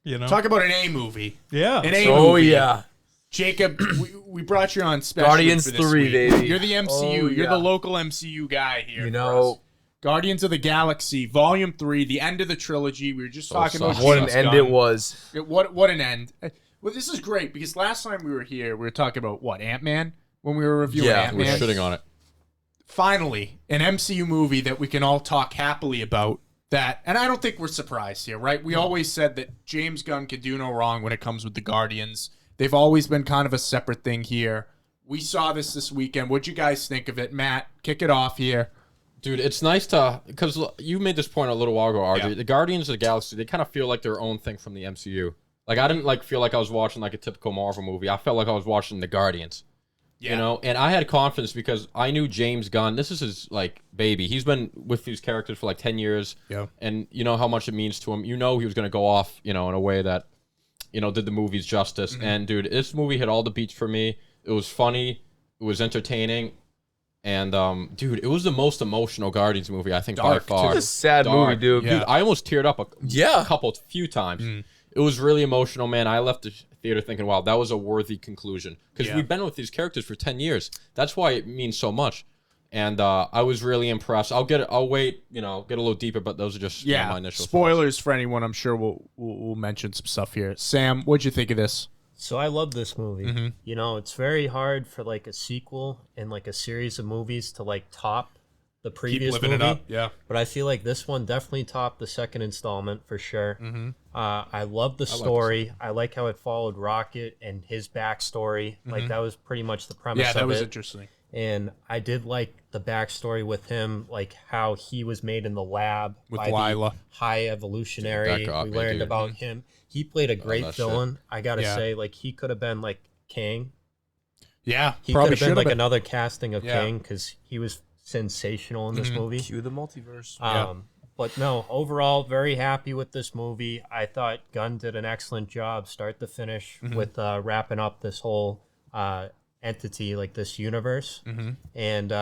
You know, Talk about an A movie. Yeah. An A Oh movie. yeah. Jacob, we brought you on special Guardians for this 3, week. baby. You're the MCU. Oh, You're yeah. the local MCU guy here. You for know, us. Guardians of the Galaxy, Volume 3, the end of the trilogy. We were just talking about what an James end Gunn. it was. What an end. Well, this is great because last time we were here, we were talking about what, Ant-Man? When we were reviewing Yeah, Ant-Man. We're shitting on it. Finally, an MCU movie that we can all talk happily about. That, and I don't think we're surprised here, right? We always said that James Gunn could do no wrong when it comes with the Guardians. They've always been kind of a separate thing here. We saw this weekend. What'd you guys think of it? Matt, kick it off here. Dude, it's nice to, because you made this point a little while ago, RJ. Yeah. The Guardians of the Galaxy, they kind of feel like their own thing from the MCU. Like, I didn't feel like I was watching like a typical Marvel movie. I felt like I was watching the Guardians. Yeah. You know, and I had confidence because I knew James Gunn. This is his baby. He's been with these characters for 10 years. Yeah. And you know how much it means to him. You know he was going to go off, in a way that, did the movies justice. Mm-hmm. And dude, this movie hit all the beats for me. It was funny. It was entertaining. And dude, it was the most emotional Guardians movie I think Dark, by far. It's a sad movie, dude. Dude, I almost teared up a few times. Mm. It was really emotional, man. I left the theater thinking, wow, that was a worthy conclusion. Because we've been with these characters for 10 years. That's why it means so much. And I was really impressed. I'll wait, get a little deeper, but those are just my initial spoilers for anyone. I'm sure we'll mention some stuff here. Sam, what'd you think of this? So I love this movie. Mm-hmm. It's very hard for a sequel and a series of movies to top the previous Keep living movie. it up. Yeah. But I feel like this one definitely topped the second installment for sure. Mm-hmm. I love the story. I like how it followed Rocket and his backstory. That was pretty much the premise of it. Yeah, that was interesting. And I did like the backstory with him, how he was made in the lab With by Lila. the high evolutionary. Dude, that got We me, learned dude. about him. He played a great that villain. I gotta Yeah. say, he could have been Kang. Yeah, He probably could have should been have another casting of Yeah. Kang because he was sensational in this movie. Cue the multiverse. But no, overall, very happy with this movie. I thought Gunn did an excellent job, start to finish, with wrapping up this whole entity, this universe. And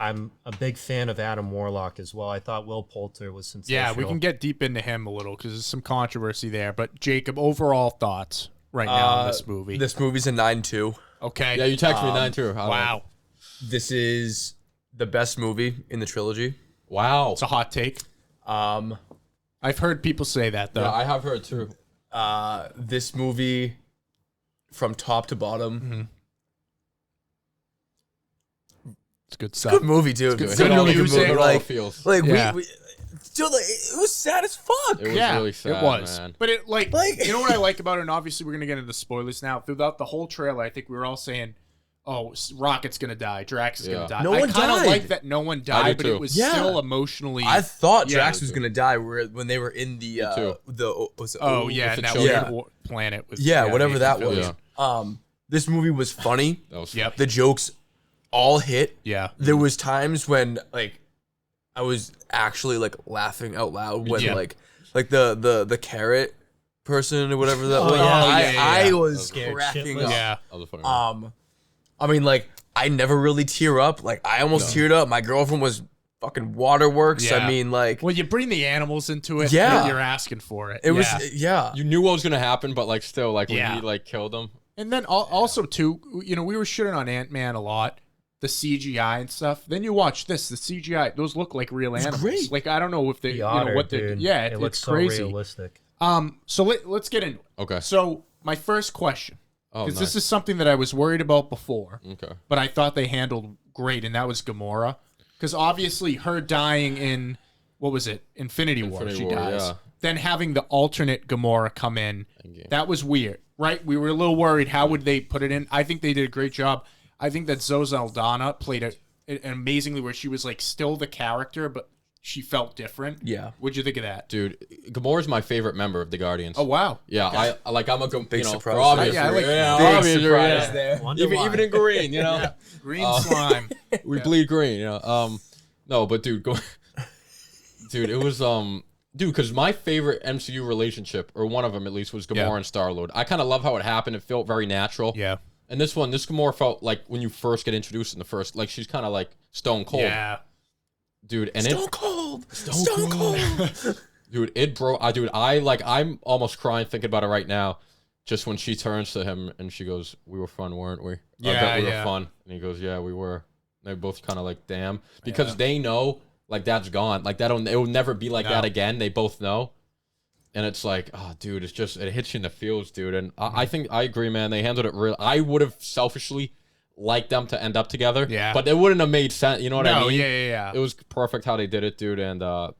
I'm a big fan of Adam Warlock as well. I thought Will Poulter was sensational. Yeah, we can get deep into him a little because there's some controversy there. But Jacob, overall thoughts right now on this movie? This movie's a 9-2. Okay. Yeah, you texted me 9 too. Wow. This is the best movie in the trilogy. Wow. It's a hot take. I've heard people say that though. Yeah, I have heard too. This movie, from top to bottom, It's good stuff. good movie, dude. It's It's good a really good music. movie. It all Like, feels. Yeah. dude, it was sad as fuck. It was really sad, it was. man. But it you know what I like about it, and obviously we're gonna get into spoilers now. Throughout the whole trailer, I think we were all saying, "Oh, Rocket's gonna die, Drax is gonna die." No I one kind of died. like that no one died, but too. it was Yeah. still emotionally. I thought Yeah, Drax me was too. gonna die when they were in the too. was it, oh yeah, the and that children. weird planet with whatever Nathan that Fillion. was. This movie was funny. That was Yep. The jokes all hit. Yeah. There was times when I was actually laughing out loud when Yeah. the carrot person or whatever that was. yeah, yeah. I was Scared cracking shitless. up. Yeah. That was a funny one. I mean, I never really tear up. I almost teared up. My girlfriend was fucking waterworks. Yeah. I mean, Well, you bring the animals into it. Yeah. You're asking for it. it was, Yeah. yeah. You knew what was gonna happen, but still, when Yeah. he killed him. And then also too, we were shitting on Ant-Man a lot, the CGI and stuff. Then you watch this, the CGI; those look like real animals. great. I don't know if they, The otter, what they, dude. yeah, it looks it's so crazy. realistic. So let's get into it. Okay. So my first question, Oh, because nice. this is something that I was worried about before, Okay. but I thought they handled great, and that was Gamora, because obviously her dying in what was it, Infinity War, Infinity she War, dies. yeah. Then having the alternate Gamora come in, Endgame. that was weird, right? We were a little worried. How would they put it in? I think they did a great job. I think that Saldana played it amazingly, where she was still the character, but she felt different. Yeah. What'd you think of that? Dude, Gamora's my favorite member of the Guardians. Oh wow. Yeah, I'm a Big for surprise obvious there. Yeah, I like reasons. big Obvious surprise reasons. there. Wonder Even why. in green, Green slime. we bleed green. No, but dude, dude, it was dude, because my favorite MCU relationship, or one of them at least, was Gamora Yeah. and Star-Lord. I kind of love how it happened. It felt very natural. Yeah. And this Gamora felt like when you first get introduced in the first, she's kind of stone cold. Yeah. Dude, and Stone Cold. Stone Cold. Dude, it broke. Dude, I'm almost crying thinking about it right now. Just when she turns to him and she goes, "We were fun, weren't we?" Yeah, we were fun. And he goes, "Yeah, we were." They both kind of like, "Damn," because they know like that's gone. Like it will never be like that again. They both know, and it's like, oh, dude, it hits you in the feels, dude. And I think I agree, man. They handled it real. I would have selfishly liked them to end up together. Yeah, but it wouldn't have made sense. You know what I mean? Yeah. It was perfect how they did it, dude. And oh,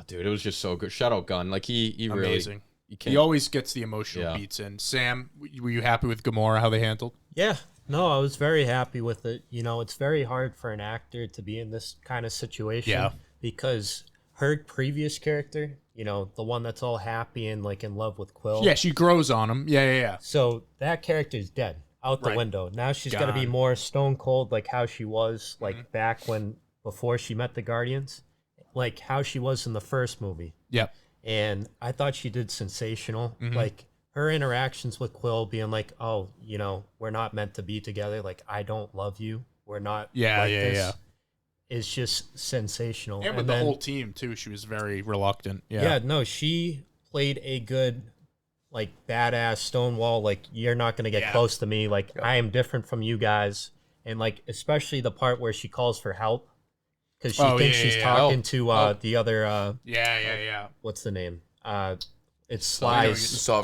dude, it was just so good. Shout out Gunn. Like he amazing. Really. He always gets the emotional beats in. Sam, were you happy with Gamora, how they handled? Yeah. No, I was very happy with it. You know, it's very hard for an actor to be in this kind of situation because her previous character, you know, the one that's all happy and like in love with Quill. Yeah, she grows on him. Yeah. So that character's dead out the window. Now she's got to be more stone cold like how she was like back before she met the Guardians, like how she was in the first movie. Yep. And I thought she did sensational. Like her interactions with Quill being like, oh, you know, we're not meant to be together. Like, I don't love you. We're not this. It's just sensational. And with the whole team, too, she was very reluctant. Yeah, no, she played a good, like, badass Stonewall. Like, you're not going to get close to me. Like, I am different from you guys. And, like, especially the part where she calls for help. Because she thinks she's talking to the other. What's the name? It's Sly's. The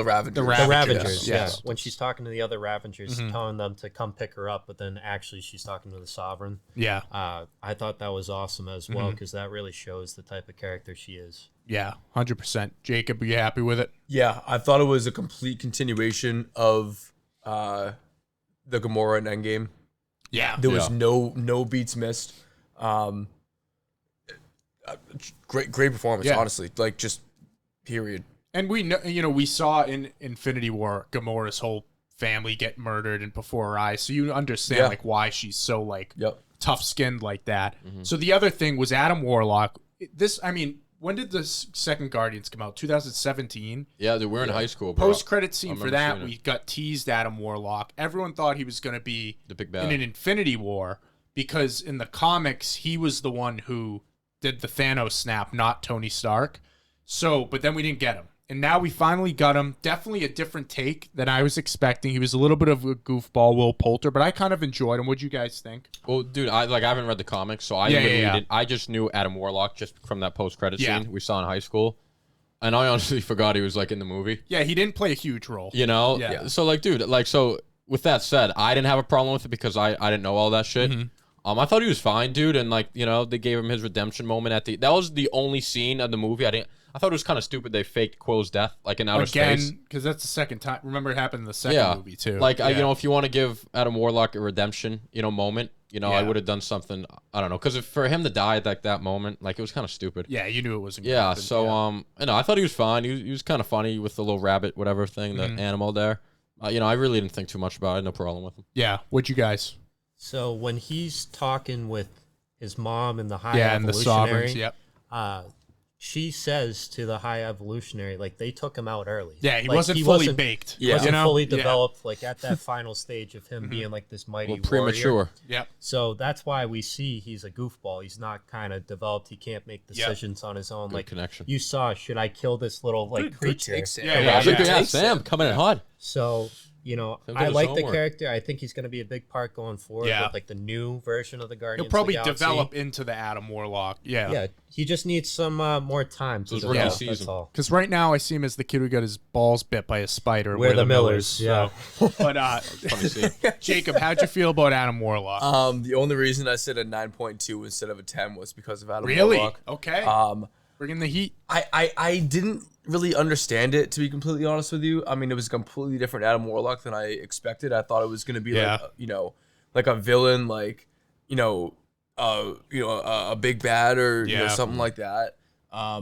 Ravengers. The Ravengers. Yes. When she's talking to the other Ravengers, telling them to come pick her up, but then actually she's talking to the Sovereign. Yeah. I thought that was awesome as well because that really shows the type of character she is. Yeah, 100%. Jacob, are you happy with it? Yeah, I thought it was a complete continuation of the Gamora and Endgame. Yeah. There was no beats missed. Great performance, honestly. Like, just period. And we know, we saw in Infinity War Gamora's whole family get murdered and before her eyes. So you understand like why she's so like tough-skinned like that. So the other thing was Adam Warlock. When did the second Guardians come out? 2017? Yeah, we were in high school, bro. Post-credit scene for that, we got teased Adam Warlock. Everyone thought he was going to be the big bad in an Infinity War because in the comics, he was the one who did the Thanos snap, not Tony Stark. So, but then we didn't get him. And now we finally got him. Definitely a different take than I was expecting. He was a little bit of a goofball, Will Poulter, but I kind of enjoyed him. What'd you guys think? Well, dude, I haven't read the comics, so I just knew Adam Warlock just from that post-credit scene we saw in high school. And I honestly forgot he was like in the movie. Yeah, he didn't play a huge role. You know? Yeah. So like, dude, like, so with that said, I didn't have a problem with it because I didn't know all that shit. I thought he was fine, dude, and like, they gave him his redemption moment that was the only scene of the movie. I thought it was kind of stupid they faked Quill's death, like in outer space. Again, because that's the second time. Remember, it happened in the second movie, too. Like, if you want to give Adam Warlock a redemption, moment, I would have done something, I don't know. Because for him to die at like, that moment, like, it was kind of stupid. Yeah, you knew it wasn't good. Yeah, so, I thought he was fine. He was kind of funny with the little rabbit, whatever thing, the animal there. I really didn't think too much about it. No problem with him. Yeah, what'd you guys? So, when he's talking with his mom and the High Evolutionary, and the Sovereigns, she says to the High Evolutionary, like, they took him out early. Yeah, he wasn't fully baked. He wasn't fully developed, like, at that final stage of him being, like, this mighty warrior. Premature. Yep. So that's why we see he's a goofball. He's not kind of developed. He can't make decisions on his own. Good like, connection. You saw, should I kill this little, like, creature? Sam coming in hot. So... I like the character. I think he's going to be a big part going forward with like the new version of the Guardians. He'll probably of the Galaxy. develop into the Adam Warlock. Yeah. He just needs some more time to develop. That's all. Because right now I see him as the kid who got his balls bit by a spider. We're the Millers. Yeah. But Jacob, how'd you feel about Adam Warlock? The only reason I said a 9.2 instead of a 10 was because of Adam Warlock. Really? Okay. Bringing the heat. I didn't really understand it, to be completely honest with you. I mean, it was a completely different Adam Warlock than I expected. I thought it was going to be like a villain, like a big bad or something like that. I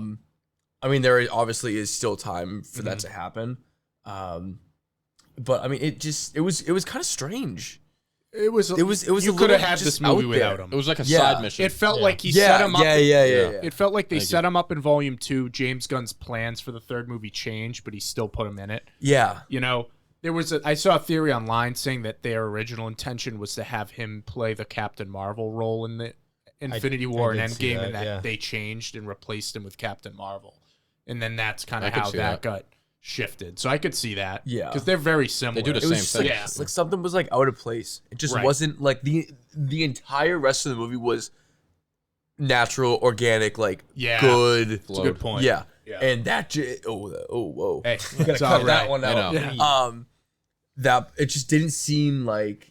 mean, there obviously is still time for that to happen. But I mean, it was kind of strange. It was. You could have had this movie without him. It was like a side mission. It felt like he set him up. Yeah. It felt like they set him up in Volume 2. James Gunn's plans for the third movie changed, but he still put him in it. Yeah. There was I saw a theory online saying that their original intention was to have him play the Captain Marvel role in Infinity War and did see Endgame, and that yeah. they changed and replaced him with Captain Marvel, and then that's kind of I could how see that that. got shifted. So I could see that. Yeah. because they're very similar. They do the It same was thing. Yeah. like something was like out of place. It just Right. wasn't like the entire rest of the movie was natural, organic, like Yeah. good. That's a good point. Yeah. Yeah. And that whoa. Hey, You gotta it's cut all that right. one I out. know. Yeah. That it just didn't seem like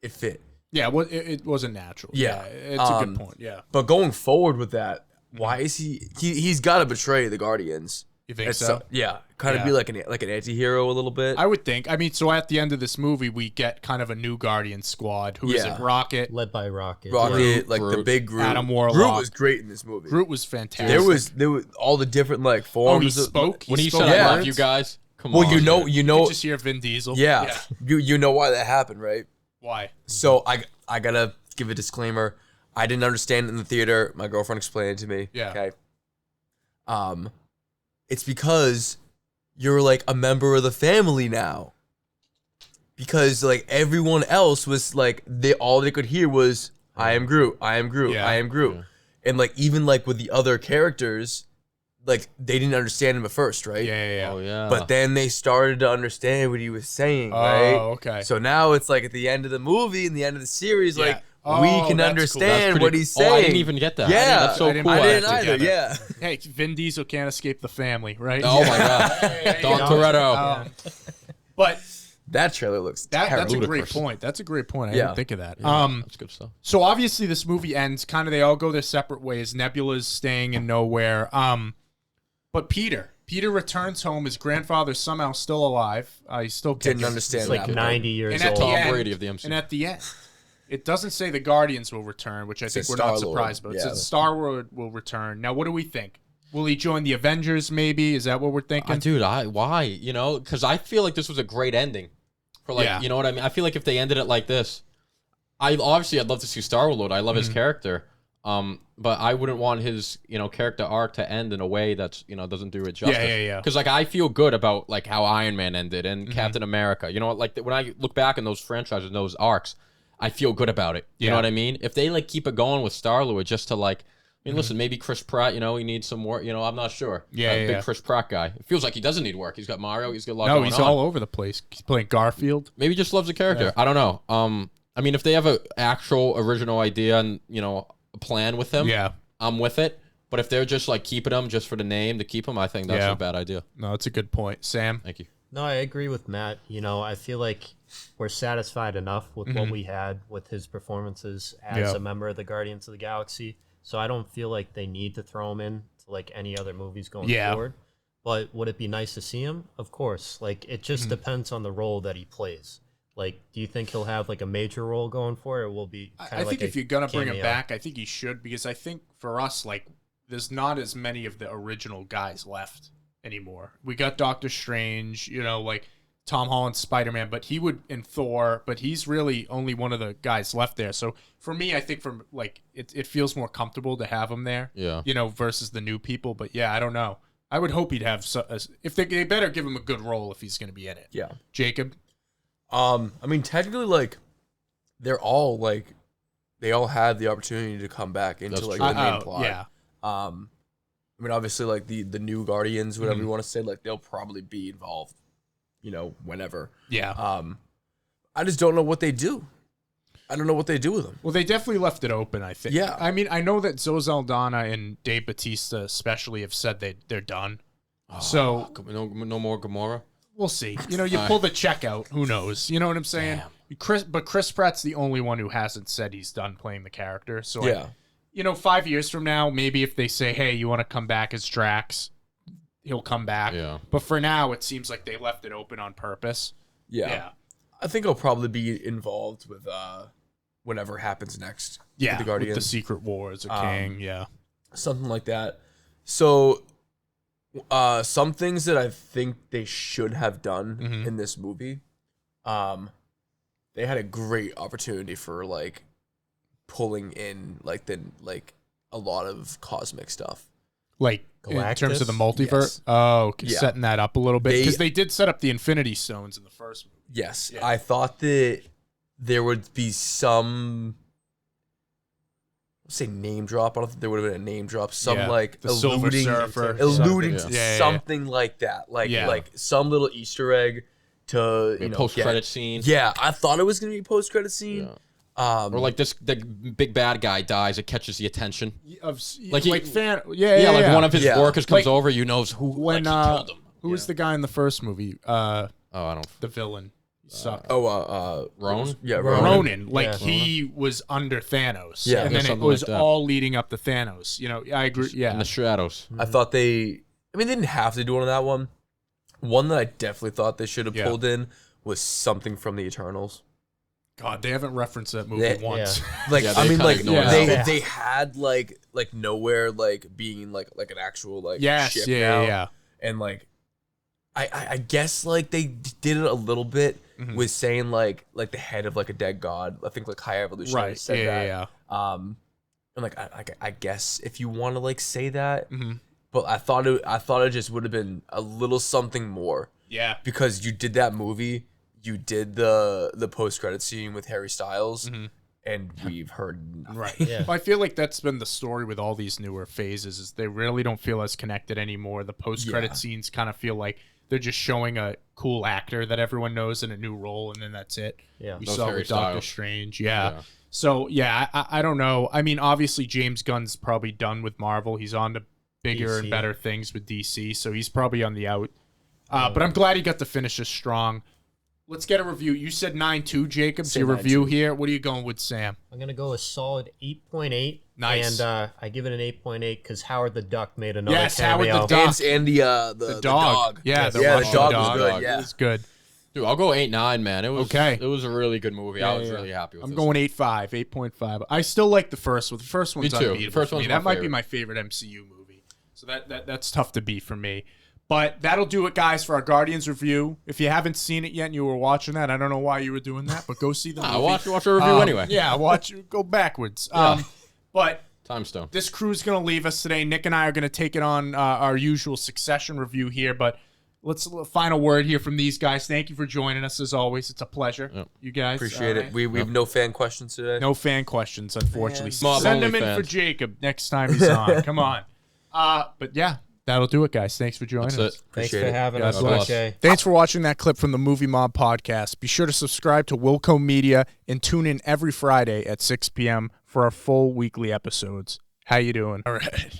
it fit. Yeah, well, it wasn't natural. Yeah. It's a good point. Yeah. But going forward with that, why is he's got to betray the Guardians? You think It's so? yeah, kind of Yeah. be like an anti-hero a little bit. I would think. I mean, so at the end of this movie, we get kind of a new Guardian squad. Who is Yeah. it? Rocket. Led by Rocket. Rocket, like the Groot, big Groot. Adam Warlock. Groot was great in this movie. Groot was fantastic. There was all the different like Oh, forms. he spoke. When he spoke said, "I love words? you guys," come Well, on. you dude. You know, just hear Vin Diesel. yeah, you know why that happened, right? Why? So I gotta give a disclaimer. I didn't understand it in the theater. My girlfriend explained it to me. Yeah. Okay. It's because you're like a member of the family now. Because like everyone else was like all they could hear was I am Groot, I am Groot, Yeah. I am Groot. And like even like with the other characters, like they didn't understand him at first, right? Yeah. Oh yeah. But then they started to understand what he was saying, Oh, right? okay. So now it's like at the end of the movie and the end of the series, Yeah. like Oh, we that's can cool. That's understand pretty- what he's saying. Oh, I didn't even get that. Yeah, That's so I didn't- cool. I didn't actually either. get it. Yeah. Hey, Vin Diesel can't escape the family, right? Oh my god. Don Toretto. But That trailer looks that's terrible. a great Ludicrous. point. That's a great point. I Yeah. didn't think of that. That's good stuff. So obviously this movie ends kind of they all go their separate ways. Nebula's staying in nowhere. But Peter returns home. His grandfather's somehow still alive. He's still Didn't kicking. understand It's like that. 90 years And at old. the Tom end- Brady of the MCU. And at the end, it doesn't say the Guardians will return, which I think says we're not Star-Lord. surprised about. It Yeah. says Star-Lord will return. Now, what do we think? Will he join the Avengers? Maybe is that what we're thinking? Dude, why? You know, because I feel like this was a great ending. For like, Yeah. you know what I mean? I feel like if they ended it like this, I'd love to see Star-Lord. I love Mm-hmm. his character. But I wouldn't want his, character arc to end in a way that's, doesn't do it justice. Yeah. Because like I feel good about like how Iron Man ended and Mm-hmm. Captain America. You know, like when I look back in those franchises, and those arcs, I feel good about it. You know Yeah. what I mean? If they like keep it going with Star-Lord just to like, listen, maybe Chris Pratt, he needs some work. I'm not sure. Yeah, I'm a yeah. big Chris Pratt guy. It feels like he doesn't need work. He's got Mario. He's got a lot No, going he's on. all over the place. He's playing Garfield. Maybe he just loves the character. I don't know. I mean, if they have an actual original idea and a plan with him, Yeah. I'm with it. But if they're just like keeping him just for the name to keep him, I think that's Yeah. a bad idea. No, it's a good point. Sam? Thank you. No, I agree with Matt. I feel like we're satisfied enough with what we had with his performances as Yeah. a member of the Guardians of the Galaxy. So I don't feel like they need to throw him in to like any other movies going Yeah. forward. But would it be nice to see him? Of course. Like it just depends on the role that he plays. Like, do you think he'll have like a major role going for it, or will be kind I of think like if you're going to bring him cameo? back, I think he should, because I think for us, like, there's not as many of the original guys left anymore. We got Doctor Strange, like Tom Holland's Spider-Man, but he would in Thor, but he's really only one of the guys left there. So for me, I think from like it feels more comfortable to have him there, Yeah. versus the new people. But yeah, I don't know. I would hope he'd have if they better give him a good role if he's going to be in it. Yeah. Jacob, I mean, technically, like, they're all like, they all had the opportunity to come back into That's like true. the main plot. yeah, I mean, obviously, like the new Guardians, whatever Mhm. you want to say, like they'll probably be involved, whenever. yeah. I just don't know what they do. I don't know what they do with them. Well, they definitely left it open, I think. Yeah. I mean, I know that Zoe Saldana and Dave Bautista especially have said they're done. So No more Gamora. we'll see. You pull the check out. Who knows? You know what I'm saying? But Chris Pratt's the only one who hasn't said he's done playing the character. So, Yeah. 5 years from now, maybe if they say, hey, you want to come back as Drax, he'll come back. Yeah. But for now, it seems like they left it open on purpose. Yeah. I think I'll probably be involved with whatever happens next. Yeah. With the Guardians. With the Secret Wars of King. Yeah. Something like that. So, some things that I think they should have done Mhm. in this movie, they had a great opportunity for like pulling in a lot of cosmic stuff. Like in terms of the Galactus? multiverse. Yes. Oh, Yeah. setting that up a little bit because they did set up the Infinity Stones in the first movie. Yes, Yeah. I thought that there would be some say name drop. I don't think there would have been a name drop. Some Yeah, like the Silver Surfer, alluding something. to Yeah, yeah. something like that. Like some little Easter egg to post credit scene. Yeah, I thought it was gonna be a post credit scene. Or like the big bad guy dies, it catches the attention. Like fan, one of his Yeah. workers comes Like, over, knows who when he killed him. who was the guy in the first movie? I don't. The villain. He sucked. Ronan? Yeah, Ronan, like Yeah. he was under Thanos, Yeah. and Yeah, then it something was like that. all leading up to Thanos. I agree. Yeah, In the shadows. I thought they didn't have to do one on that one. One that I definitely thought they should have pulled in was something from the Eternals. God, they haven't referenced that movie They- once. Like Yeah, they I mean, kinda like ignored that. they had like nowhere like being like an actual like Yes, ship yeah, now. yeah. And like I guess like they did it a little bit with saying like the head of like a dead god. I think like High Evolution Right. said Yeah. that. And like I guess if you want to like say that, Mm-hmm. but I thought it just would have been a little something more Yeah. because you did that movie, you did the post credit scene with Harry Styles, and we've heard nothing. Right. Yeah. Well, I feel like that's been the story with all these newer phases is they really don't feel as connected anymore. The post-credit Yeah. scenes kind of feel like they're just showing a cool actor that everyone knows in a new role, and then that's it. Yeah. We Those saw Harry with Doctor Styles. Strange. Yeah. Yeah. So, yeah, I don't know. I mean, obviously, James Gunn's probably done with Marvel. He's on to bigger and DC. better things with DC, so he's probably on the out. But I'm glad he got to finish this strong. Let's get a review. You said 9.2, Jacob. Say Your review 9.2. here. What are you going with, Sam? I'm gonna go a solid 8.8. Nice. And I give it an 8.8 because Howard the Duck made another Yes, Howard cameo. the Duck. And the dog. Yeah, the yeah, Russian the dog was good. Yeah. It was good. Dude, I'll go 8-9, man. It was Okay. It was a really good movie. I was Yeah. really happy with I'm this. going 8.5, 8.5. I still like the first one. The first one's Me too. unbeatable. The first for me. one's That my might be favorite. my favorite MCU movie. So that's tough to beat for me. But that'll do it, guys, for our Guardians review. If you haven't seen it yet and you were watching that, I don't know why you were doing that, but go see the movie. I watch a review anyway. Yeah, go backwards. But Time Stone. this crew's going to leave us today. Nick and I are going to take it on our usual Succession review here, but final word here from these guys. Thank you for joining us as always. It's a pleasure. Yep. You guys. Appreciate all it. right? We have no fan questions today. No fan questions, unfortunately. Mob Send only them in fans. for Jacob next time he's on. Come on. But yeah, that'll do it, guys. Thanks for joining That's us. it. Thanks Appreciate for it. having God us, bless. okay. Thanks for watching that clip from the Movie Mob podcast. Be sure to subscribe to Wilco Media and tune in every Friday at 6 p.m. for our full weekly episodes. How you doing? All right.